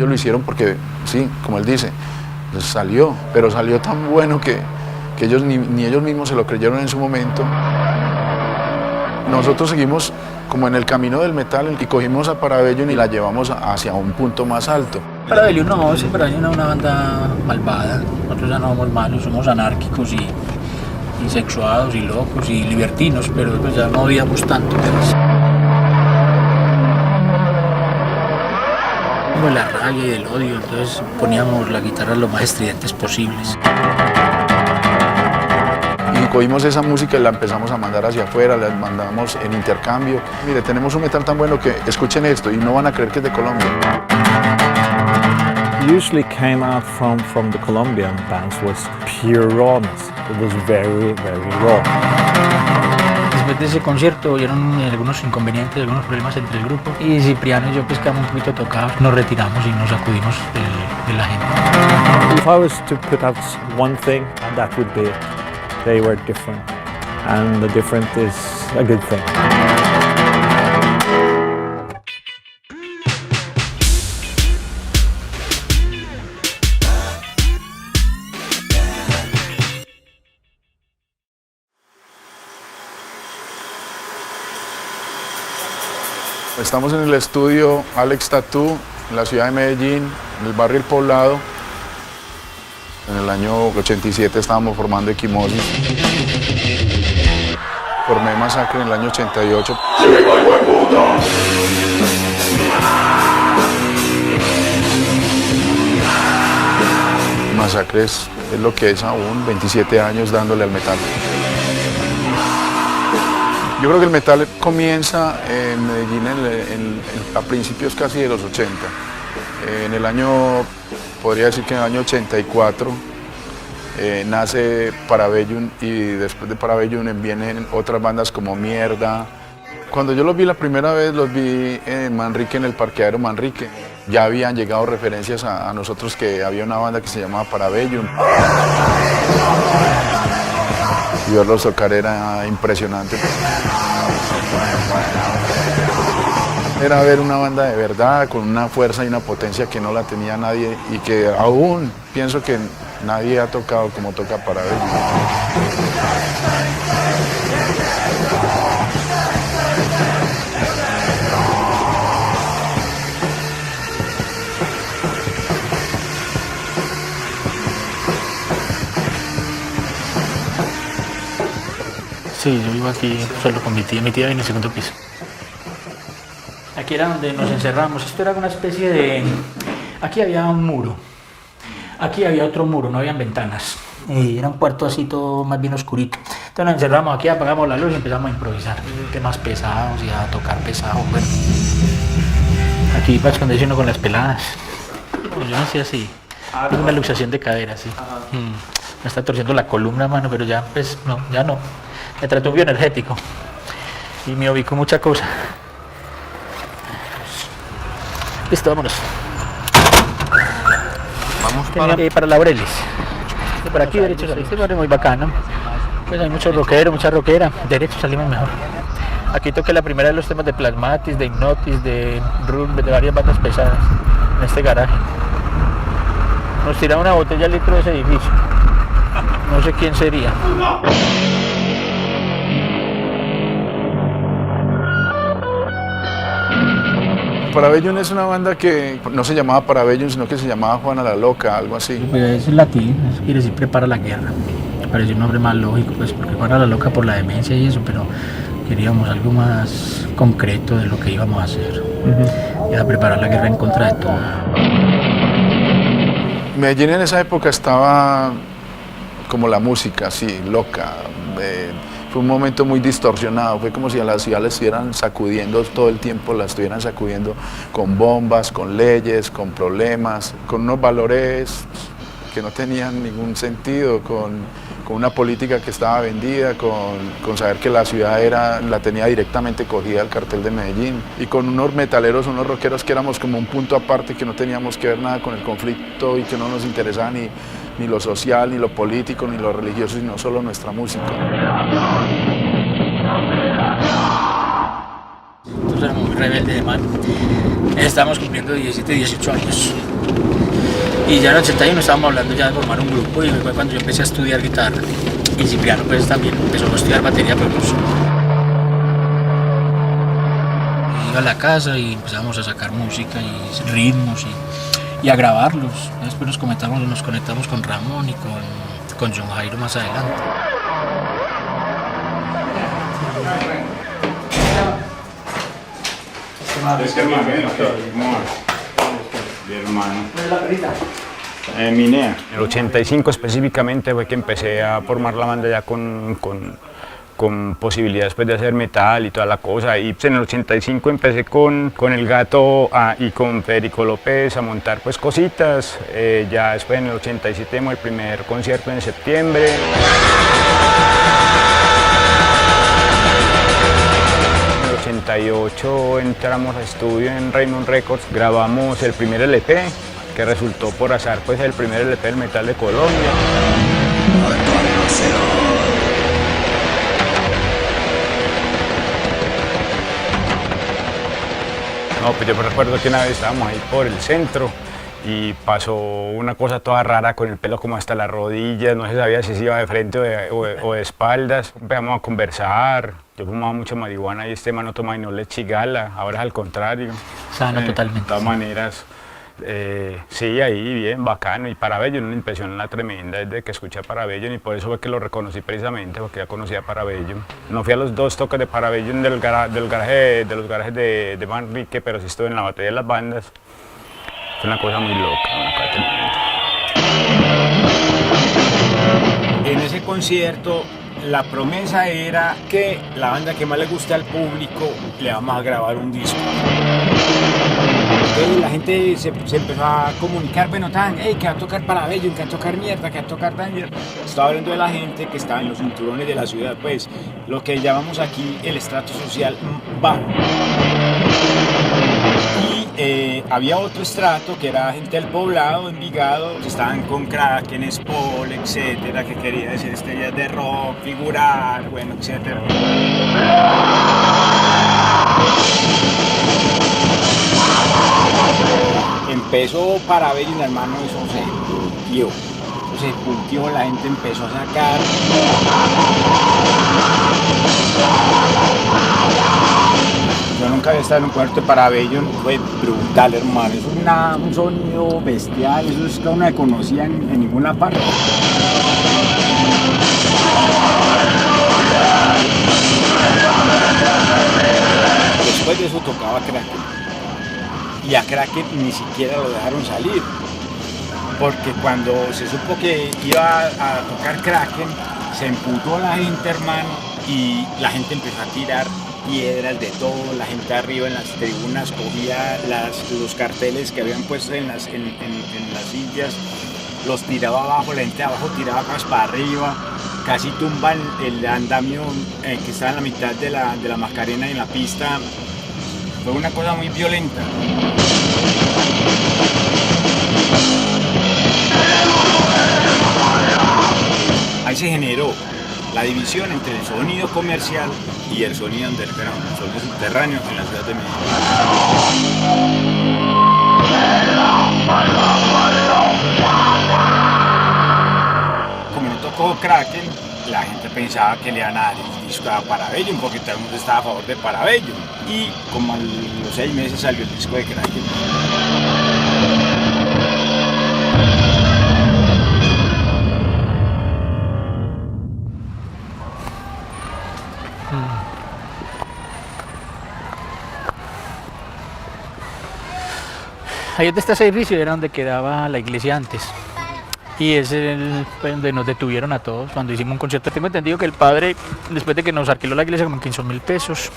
Ellos lo hicieron porque, sí, como él dice, les salió, pero salió tan bueno que ellos ni ellos mismos se lo creyeron en su momento. Nosotros seguimos como en el camino del metal y cogimos a Parabellum y la llevamos hacia un punto más alto. Parabellum no, sí, Parabellum es una banda malvada. Nosotros ya no somos malos, somos anárquicos y sexuados y locos y libertinos, pero pues ya no odiamos tanto. Como la rabia y el odio, entonces poníamos la guitarra lo más estridentes posibles. Y cogimos esa música y la empezamos a mandar hacia afuera, la mandamos en intercambio. Mire, tenemos un metal tan bueno que escuchen esto y no van a creer que es de Colombia. Usually came out from the Colombian bands was pure rawness. It was very, very raw. Después de ese concierto hubieron algunos inconvenientes, algunos problemas entre el grupo y Cipriano y yo pues quedamos un poquito tocados, nos retiramos y nos sacudimos de la gente. If I was to put out one thing, that would be it. They were different, and the different is a good thing. Estamos en el estudio Alex Tattoo, en la ciudad de Medellín, en el barrio El Poblado. En el año 87 estábamos formando Equimosis. Formé Masacre en el año 88. Masacre es lo que es aún, 27 años dándole al metal. Yo creo que el metal comienza en Medellín a principios casi de los 80. En el año, podría decir que en el año 84 nace Parabellum y después de Parabellum vienen otras bandas como Mierda. Cuando yo los vi la primera vez, los vi en Manrique, en el parqueadero Manrique. Ya habían llegado referencias a nosotros que había una banda que se llamaba Parabellum. Y verlos tocar era impresionante. Era ver una banda de verdad, con una fuerza y una potencia que no la tenía nadie y que aún pienso que nadie ha tocado como toca Parabellum. Sí, yo vivo aquí solo con mi tía vive en el segundo piso. Aquí era donde nos encerramos, esto era una especie de... Aquí había un muro, aquí había otro muro, no habían ventanas. Y era un cuarto así todo más bien oscurito. Entonces nos encerramos aquí, apagamos la luz y empezamos a improvisar temas pesados y a tocar pesado. Bueno, aquí para esconderse uno con las peladas. Bueno, yo nací así, tengo una luxación de cadera, sí. Me está torciendo la columna, mano, pero ya pues no, ya no. Me trato un bioenergético y me ubico mucha cosa. Listo, vámonos. Vamos para Laureles. Por aquí derecho salimos. Este barrio muy bacano. Pues hay mucho rockero, mucha rockera. Derecho salimos mejor. Aquí toqué la primera de los temas de Plasmatis, de Hypnotis, de Run, de varias bandas pesadas en este garaje. Nos tiraron una botella al litro de ese edificio. No sé quién sería. Parabellum es una banda que no se llamaba Parabellum, sino que se llamaba Juana la Loca, algo así. Pues es latín, eso quiere decir prepara la guerra. Me pareció un nombre más lógico, pues porque Juana la Loca por la demencia y eso, pero queríamos algo más concreto de lo que íbamos a hacer. Era preparar la guerra en contra de todo. Medellín en esa época estaba como la música, así, loca. Fue un momento muy distorsionado, fue como si a la ciudad la estuvieran sacudiendo todo el tiempo, la estuvieran sacudiendo con bombas, con leyes, con problemas, con unos valores que no tenían ningún sentido, con una política que estaba vendida, con saber que la ciudad la tenía directamente cogida el cartel de Medellín, y con unos metaleros, unos rockeros que éramos como un punto aparte, que no teníamos que ver nada con el conflicto y que no nos interesaba ni lo social, ni lo político, ni lo religioso, sino solo nuestra música. Entonces éramos muy rebeldes de man. Estábamos cumpliendo 17, 18 años. Y ya en el 81 estábamos hablando ya de formar un grupo y fue cuando yo empecé a estudiar guitarra. Y Cipriano pues también empezó a estudiar batería, pero pues, iba a la casa y empezábamos a sacar música y ritmos y a grabarlos. Después nos conectamos con Ramón y con John Jairo más adelante. Es que hermano. Minea. En el 85 específicamente fue que empecé a formar la banda ya con posibilidades pues, de hacer metal y toda la cosa. Y pues, en el 85 empecé con El Gato y con Federico López a montar pues, cositas. Ya después en el 87 dimos el primer concierto en septiembre. En el 88 entramos a estudio en Raymond Records, grabamos el primer LP, que resultó por azar pues el primer LP del metal de Colombia. No, pues yo me recuerdo que una vez estábamos ahí por el centro y pasó una cosa toda rara con el pelo como hasta las rodillas, no se sabía si se iba de frente o de espaldas. Empezamos a conversar, yo fumaba mucha marihuana y este man no tomaba y no le chigala, ahora es al contrario. Sano totalmente. De todas maneras, sí, ahí bien, bacano. Y Parabellum, una impresión la tremenda desde que escuché a Parabellum y por eso fue que lo reconocí precisamente, porque ya conocía a Parabellum. No fui a los 2 toques de Parabellum de los garajes de Manrique, pero sí estuve en la batalla de las bandas. Fue una cosa muy loca, una cosa tremenda. En ese concierto la promesa era que la banda que más le guste al público le vamos a grabar un disco. Entonces la gente se empezó a comunicar, bueno, que va a tocar Parabellum, que va a tocar mierda, que va a tocar Danger. Estaba hablando de la gente que estaba en los cinturones de la ciudad, pues lo que llamamos aquí el estrato social bajo. Y había otro estrato que era gente del poblado, Envigado, que estaban con Kraken, Spol, etcétera, que quería hacer estrellas de rock, figurar, bueno, etcétera. Empezó Parabellum, hermano, eso se pultió, la gente empezó a sacar. Yo nunca había estado en un cuarto de Parabellum, fue brutal, hermano, es un sonido bestial, eso es que uno no conocía en ninguna parte. Después de eso tocaba Kraken. Y a Kraken ni siquiera lo dejaron salir, porque cuando se supo que iba a tocar Kraken, se emputó la gente, hermano, y la gente empezó a tirar piedras de todo, la gente arriba en las tribunas cogía los carteles que habían puesto en las sillas, los tiraba abajo, la gente de abajo tiraba cosas para arriba, casi tumban el andamio que estaba en la mitad de la Macarena en la pista. Fue una cosa muy violenta. Ahí se generó la división entre el sonido comercial y el sonido underground, el sonido subterráneo en la ciudad de Medellín. Como no tocó Kraken, la gente pensaba que le iban a dar el disco a Parabellum porque todo el mundo estaba a favor de Parabellum. Y como a los 6 meses salió el disco de Kraken. Ahí donde está ese edificio era donde quedaba la iglesia antes. Y es donde nos detuvieron a todos cuando hicimos un concierto. Tengo entendido que el padre, después de que nos alquiló la iglesia como 15.000 pesos,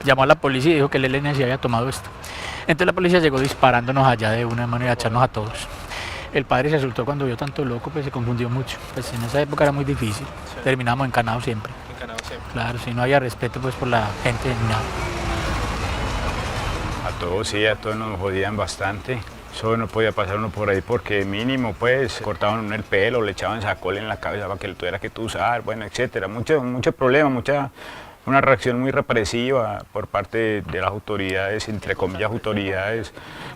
llamó a la policía y dijo que el ELN se había tomado esto. Entonces la policía llegó disparándonos allá de una manera a echarnos a todos. El padre se asustó cuando vio tanto loco, pues se confundió mucho. Pues en esa época era muy difícil. Sí. Terminábamos encanados siempre. Encanados siempre. Claro, si no había respeto pues por la gente ni nada. A todos nos jodían bastante. Eso no podía pasar uno por ahí porque mínimo pues cortaban uno el pelo, le echaban sacol en la cabeza para que lo tuviera que usar, bueno, etcétera. Mucho problema, una reacción muy represiva por parte de las autoridades, entre comillas autoridades,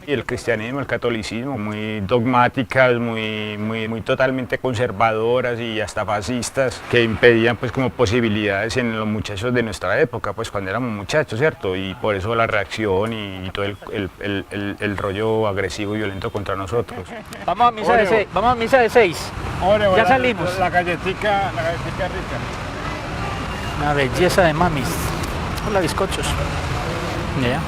y el cristianismo, el catolicismo, muy dogmáticas, muy totalmente conservadoras y hasta fascistas, que impedían pues como posibilidades en los muchachos de nuestra época, pues cuando éramos muchachos, ¿cierto? Y por eso la reacción y todo el rollo agresivo y violento contra nosotros. Vamos a misa de 6. Ya salimos. La galletica rica. Una belleza de mamis. Hola, bizcochos. Ya.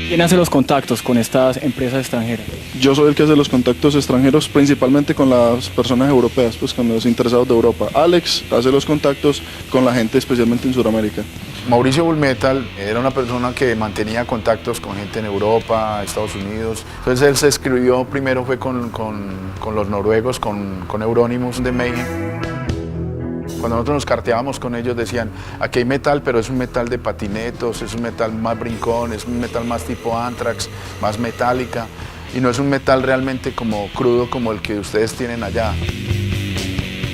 ¿Quién hace los contactos con estas empresas extranjeras? Yo soy el que hace los contactos extranjeros, principalmente con las personas europeas, pues con los interesados de Europa. Alex hace los contactos con la gente, especialmente en Sudamérica. Mauricio Bullmetal era una persona que mantenía contactos con gente en Europa, Estados Unidos. Entonces él se escribió, primero fue con los noruegos, con Euronymous de Mayhem. Cuando nosotros nos carteábamos con ellos decían, aquí hay metal, pero es un metal de patinetos, es un metal más brincón, es un metal más tipo Anthrax, más metálica, y no es un metal realmente como crudo como el que ustedes tienen allá.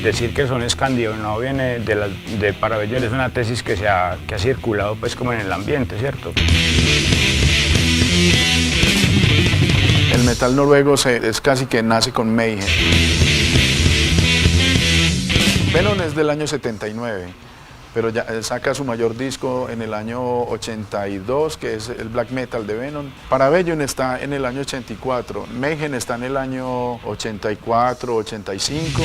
Decir que el son escandinavo viene de Parabellum es una tesis que ha circulado pues como en el ambiente, ¿cierto? El metal noruego es casi que nace con Mayhem. Venom es del año 79, pero ya saca su mayor disco en el año 82, que es el black metal de Venom. Parabellum está en el año 84, Mayhem está en el año 84, 85.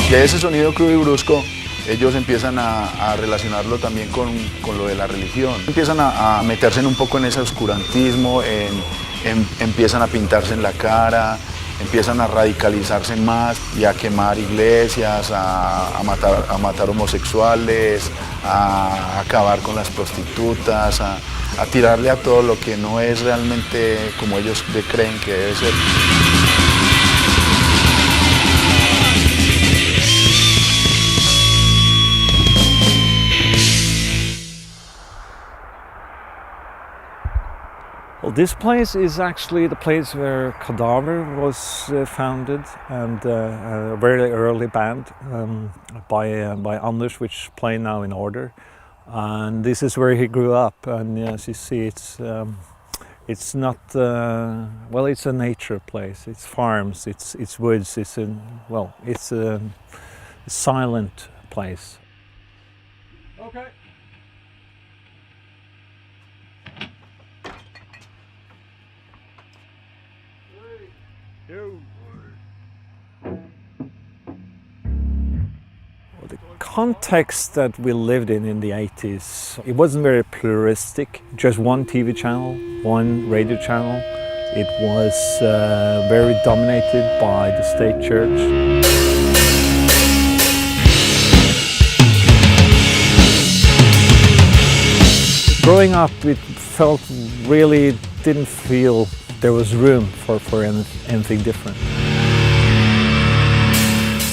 Y ese sonido crudo y brusco, ellos empiezan a relacionarlo también con lo de la religión. Empiezan a meterse un poco en ese oscurantismo, empiezan a pintarse en la cara, empiezan a radicalizarse más y a quemar iglesias, a matar homosexuales, a acabar con las prostitutas, a tirarle a todo lo que no es realmente como ellos creen que debe ser. Well, this place is actually the place where Cadaver was founded, and a very early band by Anders, which play now in Order. And this is where he grew up. And as you see, it's not well. It's a nature place. It's farms. It's woods. It's a silent place. Okay. The context that we lived in the 80s, it wasn't very pluralistic. Just one TV channel, one radio channel. It was very dominated by the state church. Growing up, it felt really didn't feel there was room for anything different.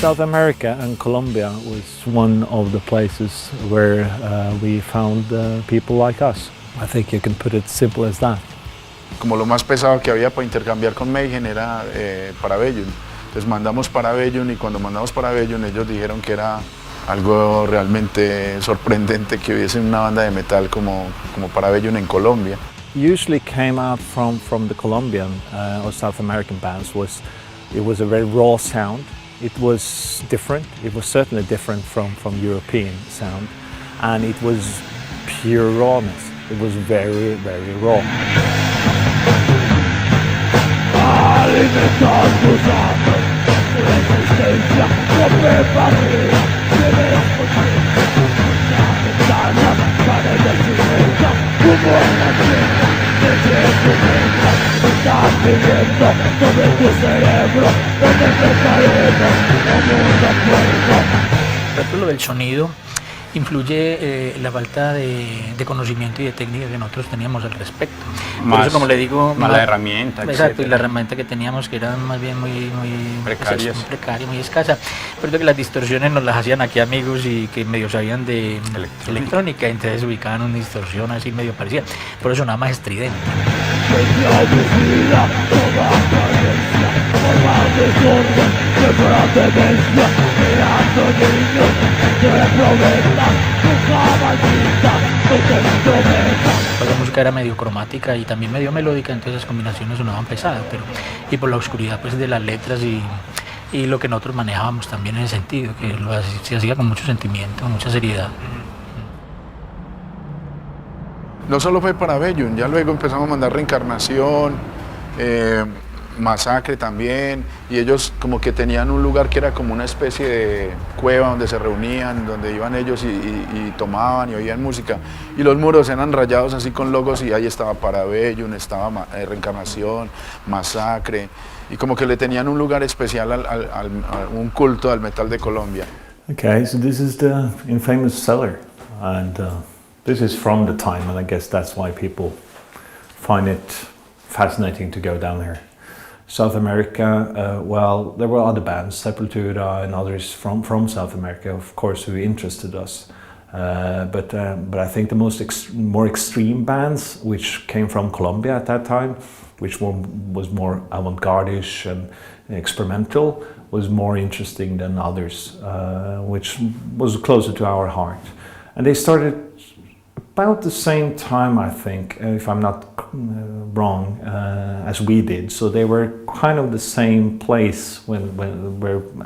South America and Colombia was one of the places where we found people like us. I think you can put it simple as that. Como lo más pesado que había para intercambiar con Mayhem era Parabellum. Entonces mandamos Parabellum y cuando mandamos Parabellum ellos dijeron que era algo realmente sorprendente que hubiese una banda de metal como Parabellum en Colombia. Usually came out from the Colombian or South American bands it was a very raw sound. It was different. It was certainly different from European sound, and it was pure rawness. It was very, very raw. Lo del sonido influye la falta de conocimiento y de técnica que nosotros teníamos al respecto. Por eso, como le digo, mala herramienta. Exacto, y la herramienta que teníamos que era más bien muy precaria, muy escasa. Pero que las distorsiones nos las hacían aquí amigos y que medio sabían de electrónica, entonces ubicaban una distorsión así medio parecida. Por eso nada más estridente. Pues la música era medio cromática y también medio melódica, entonces las combinaciones sonaban pesadas, pero y por la oscuridad pues de las letras y lo que nosotros manejábamos también en ese sentido, que se hacía con mucho sentimiento, mucha seriedad. No solo fue para Bellum, ya luego empezamos a mandar Reencarnación, Masacre también, y ellos como que tenían un lugar que era como una especie de cueva donde se reunían, donde iban ellos y tomaban y oían música, y los muros eran rayados así con logos y ahí estaba Para Bellum, estaba Reencarnación, Masacre, y como que le tenían un lugar especial un culto al metal de Colombia. Okay, so this is the infamous cellar, and this is from the time, and I guess that's why people find it fascinating to go down here. South America, well, there were other bands, Sepultura and others from South America, of course, who interested us. But I think the more extreme bands, which came from Colombia at that time, which was more avant-garde-ish and experimental, was more interesting than others, which was closer to our heart. And they started about the same time, I think, if I'm not wrong, as we did. So they were kind of the same place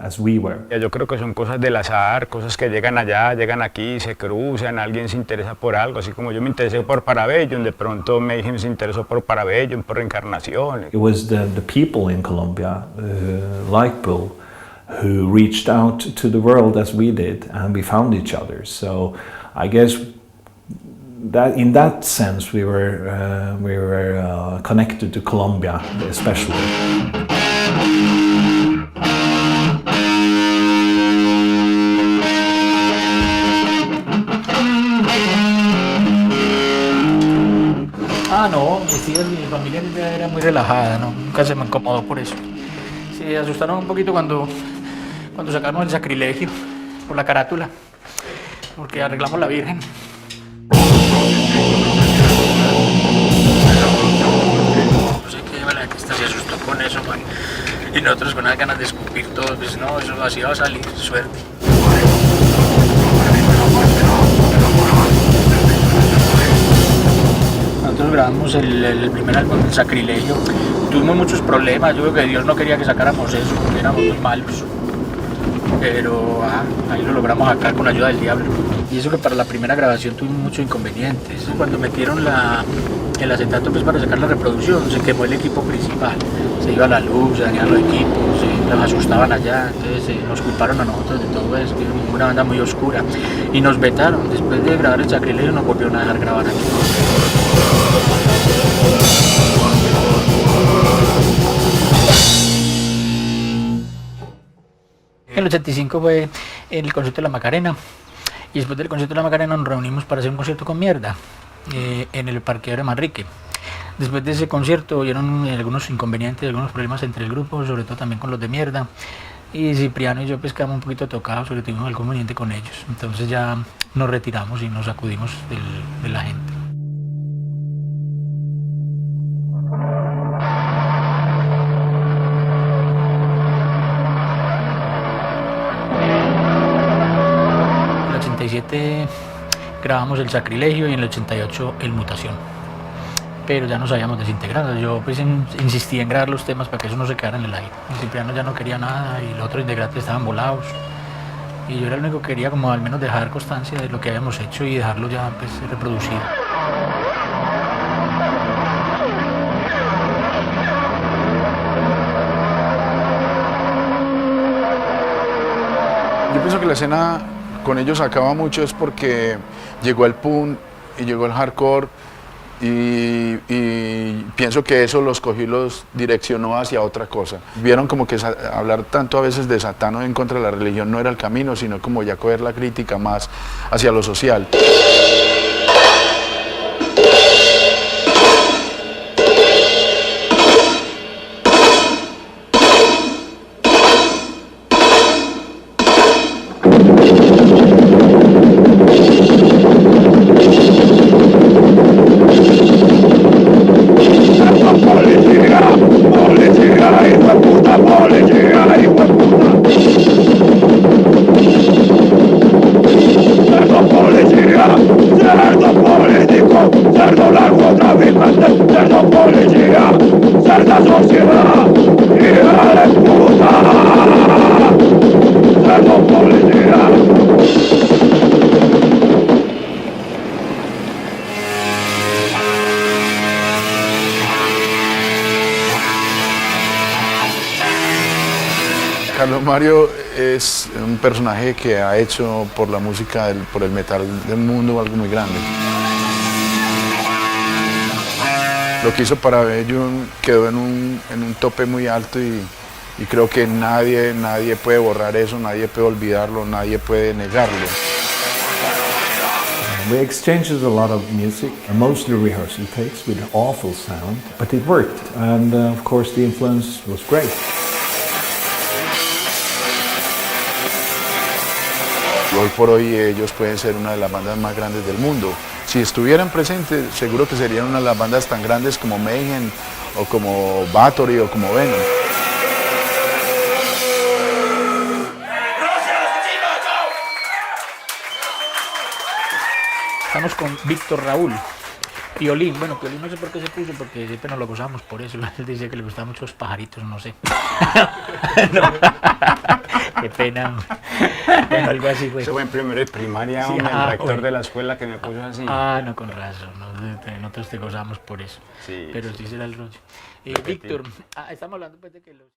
as we were. Yo creo que son cosas del azar, cosas que llegan allá, llegan aquí, se cruzan, alguien se interesa por algo, así como yo me interesé por Para Bellum, de pronto Mayhem se interesó por Para Bellum, por Reencarnación. It was the people in Colombia, like Bull, who reached out to the world as we did, and we found each other. So I guess that in that sense we were connected to Colombia especially. No, mi familia era muy relajada, ¿no? Nunca se me incomodó por eso. Se asustaron un poquito cuando sacamos el Sacrilegio por la carátula, porque arreglamos la Virgen. No sé qué, la gente se asustó con eso, man. Y nosotros con las ganas de escupir todo, pues no, eso así va a salir, suerte. Nosotros grabamos el primer álbum, El Sacrilegio. Tuvimos muchos problemas, yo creo que Dios no quería que sacáramos eso, porque éramos muy malos. Pero ahí lo logramos sacar con la ayuda del diablo. Y eso que para la primera grabación tuvimos muchos inconvenientes. Cuando metieron el acetato pues, para sacar la reproducción, se quemó el equipo principal. Se iba la luz, se dañaban los equipos, nos asustaban allá. Entonces nos culparon a nosotros de todo eso, que era una banda muy oscura. Y nos vetaron. Después de grabar El Sacrilegio nos volvieron a dejar grabar aquí. En el 85 fue el concierto de la Macarena y después del concierto de la Macarena nos reunimos para hacer un concierto con Mierda en el parqueadero de Manrique. Después de ese concierto hubieron algunos inconvenientes, algunos problemas entre el grupo, sobre todo también con los de Mierda, y Cipriano y yo pues quedamos un poquito tocados porque tuvimos algún inconveniente con ellos. Entonces ya nos retiramos y nos sacudimos de la gente. En el 87 grabamos El Sacrilegio y en el 88 El Mutación, pero ya nos habíamos desintegrado. Yo pues insistí en grabar los temas para que eso no se quedara en el aire. El Cipriano ya no quería nada y los otros integrantes estaban volados y yo era el único que quería como al menos dejar constancia de lo que habíamos hecho y dejarlo ya pues reproducido. Yo pienso que la escena con ellos acaba mucho es porque llegó el punk y llegó el hardcore y pienso que eso los cogió y los direccionó hacia otra cosa. Vieron como que hablar tanto a veces de Satán o en contra de la religión no era el camino, sino como ya coger la crítica más hacia lo social. Policía, hijo de puta policía. Carlos Mario es un personaje que ha hecho por la música, por el metal del mundo algo muy grande. Lo que hizo para Bello quedó en un tope muy alto y creo que nadie puede borrar eso, nadie puede olvidarlo, nadie puede negarlo. We exchanged a lot of music, mostly rehearsal takes with an awful sound, but it worked, and of course the influence was great. Hoy por hoy ellos pueden ser una de las bandas más grandes del mundo. Si estuvieran presentes, seguro que serían una de las bandas tan grandes como Mayhem, o como Bathory, o como Venom. Estamos con Víctor Raúl. Piolín, bueno, Piolín no sé por qué se puso, porque siempre nos lo gozamos por eso. Él dice que le gustaban mucho los pajaritos, no sé. No. Qué pena. Bueno, algo así fue. Eso fue en primero de primaria, Sí, hombre, el rector bueno. de la escuela que me puso así. No, con razón. Nosotros te gozamos por eso. Sí, Pero sí. sí será el rollo. Víctor, estamos hablando pues de que los...